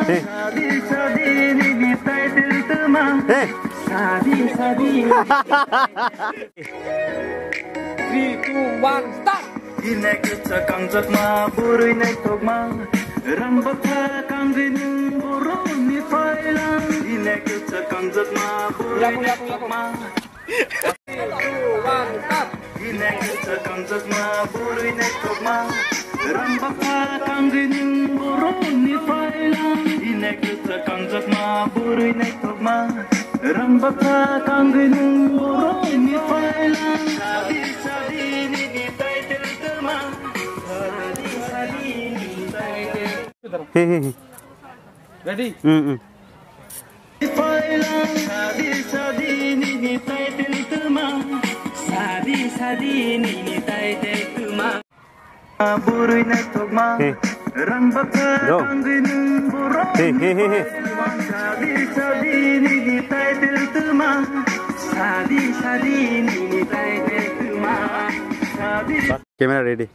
3, 2, 1, start. Ready? Camera ready.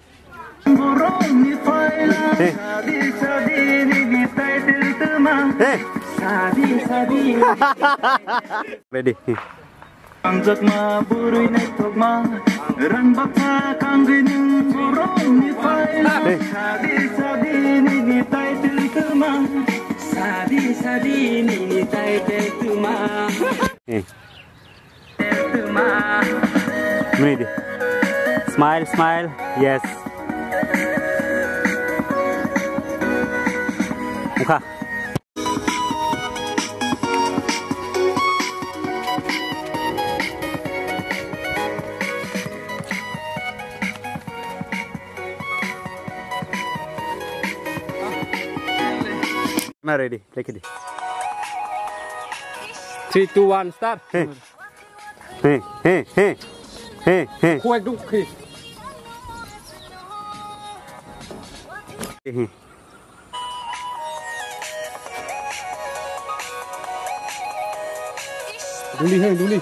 Ready. Smile, smile. Yes. Muka. Nah, ready. Take it. 3, 2, 1, start. Hey. Khuếch đúc khi. Đúng đi.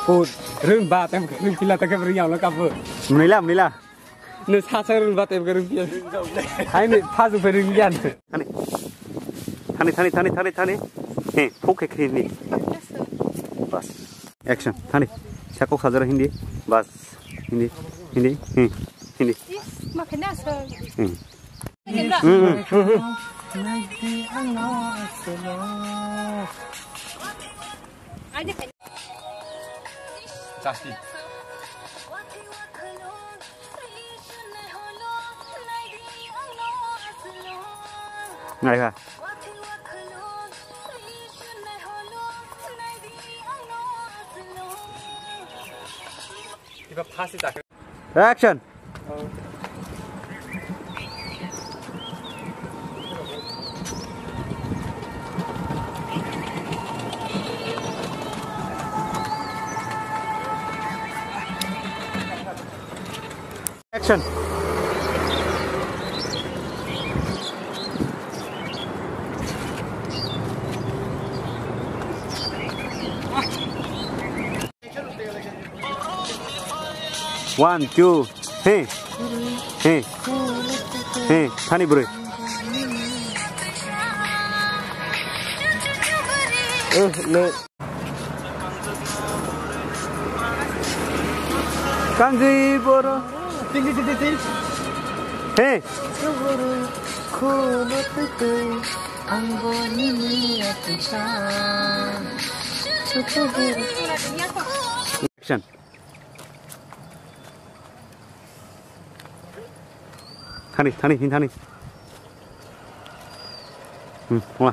Ồ, rừng ba tem rừng pila ta cái riau nó cover. Mình là. Nó xa xa rừng ba tem cái rừng pila. Hai này pha dùng phải rừng gian. Thani. Phúc cái hindi. Bas. Action. Thani. Chakok sajara hindi. Bas. Hindi. Makanya asal. Sasti. Này hả? Iba pass it. Action. Action. One, two, hey, Thani bro. No. Kanji bro. Hey. Action. Thani. Hola.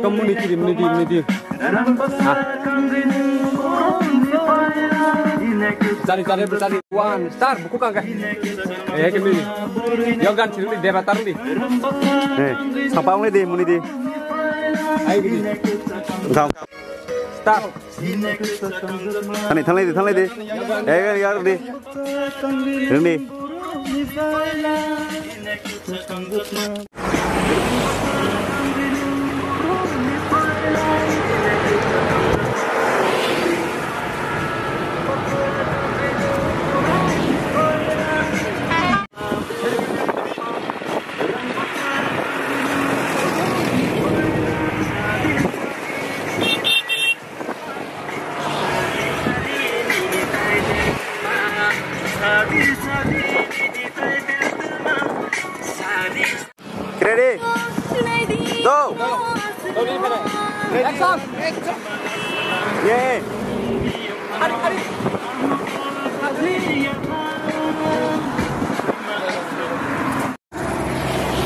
Community. Cari. One, start. Buku kagak? Community. Yogan sini debatar nih. Sampang nih di, muni di. Ayo gini. Start. Thani di. Yaar di. Ini. Ready, action. Yeah. Hari.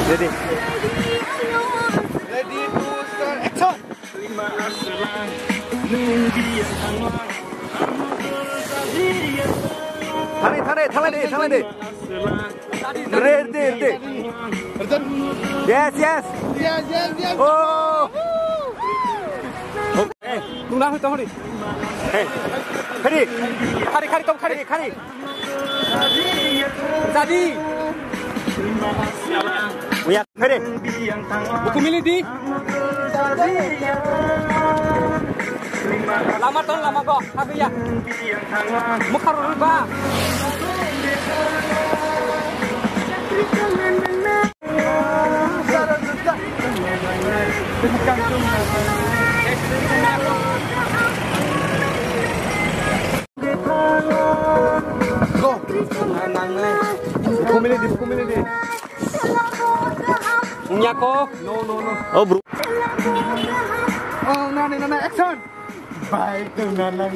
Ready. Ready to start action. Thale. Ready. Yes. Yes. Oh. Okay. Nung na huri. Hey. Ready. Kari. Jadi. Uya, ready. Buku milih di. Lama go. Tapi ya. Mukharul ba. Go. Buku milih di. Punya ko? No. Oh, bro. Oh, nana, action. Baik tuh, nana.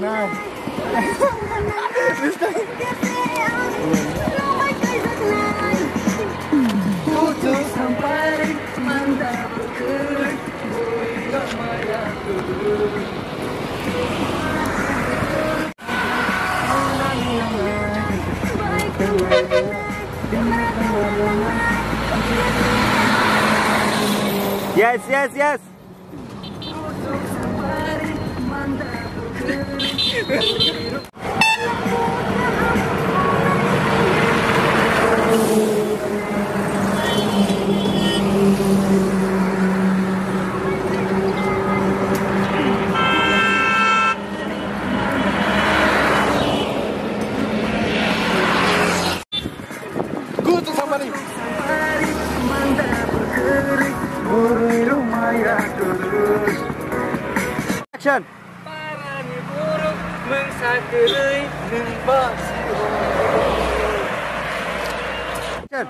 Yes. Go to somebody. Action. Parani buruk mengsakerai nembak Action.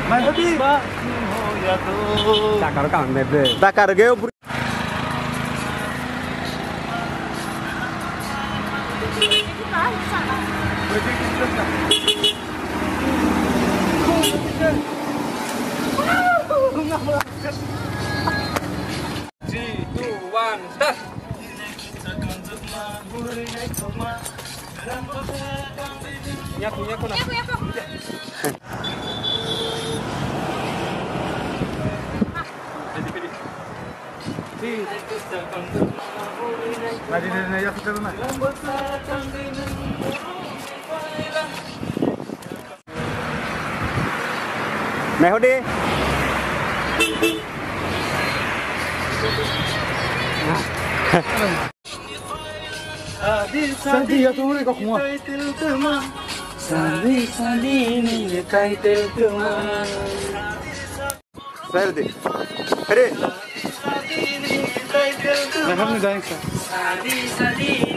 My baby. Dakar kan bebe. Dakar geo, bro. Three, two, one, start. Nyaku na. Ready, kita na. Mehodi. Sandi ya tuh kok semua. Sandi ni kaitel teman. Ready. Ready. Nah, kamu jangan. Sadi